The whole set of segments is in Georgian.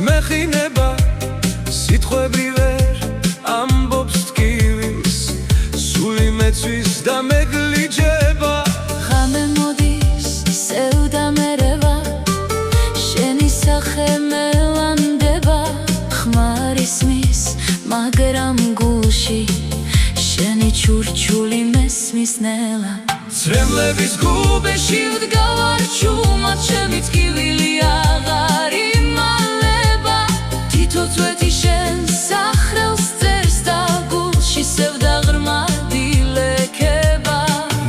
მეხინება სიტყვები ვერ ამბობს ტკივილს სული მეცვის და მეგლიჯება ღამე მოდის სევდა მერევა შენი სახე მელანდება ხმარი სმის მაგრამ გულში შენი ჩურჩული მესმის ნელა ცრემლების გუბეში ვდგავარ ჩუმად ჩემი ტკივილი აღარ იმალება თითო წვეთი შენ სახელს წერს და გულში სევდა ღრმა დილექება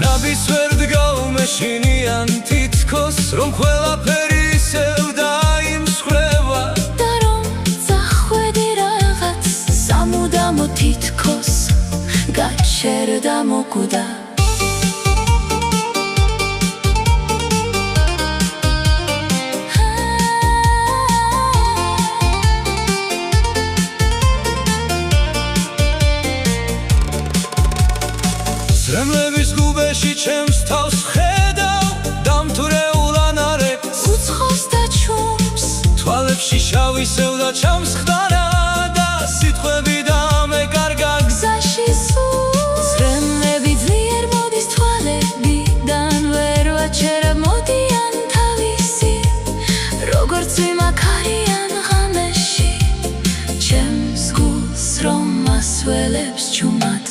ნაბის ვერ დგავ მეშინიან თითქოს რომ ყველაფერი ისევ დაიმსხვრევა და რომ წახვედი რაღაც სამუდამო თითქოს გაჩერდა მოკვდა ცრემლების გუბეში ჩემს თავს ხედავ დამთვრეულ ანარებს უცხოს და ჩუმს თვალებში შავი სევდა ჩამს ხდარა და სიტყვები დამეკარგა გზაში სულ ცრემლები ძლიერ მოდის თვალებიდან ვერ ვაჩერებ მოდიან თავისი როგორც ვიმაქარიან ღამეში ჩემს გულს რომ ასველებს ჩუმად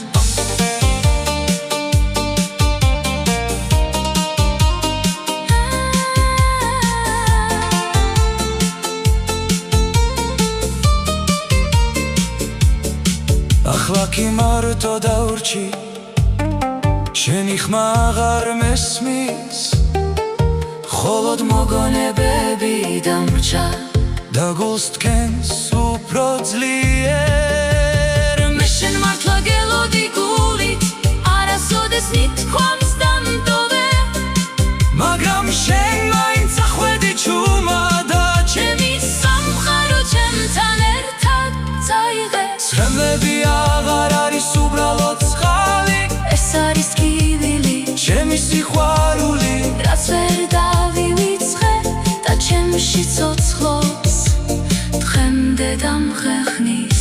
ახლა კი მარტო დავრჩი შენი ხმა აღარ მესმის მხოლოდ მოგონებები დამრჩა და გულს თქვენს უფრო ძლიერ მე შენ მართლა გელოდი გულით არასოდეს მithქვამს დამტოვე მაგრამ შენ მაინც ახვედი ჩუმად და ჩემი სამყარო ჩემთან ერთად წაიღე ცრემლები აღარ არის უბრალოდ წყალი ეს არის ტკივილი ჩემი სიყვარული რაც ვერ დავივიწყე და ჩემში ცოცხლობს დღემდე დამღეღნის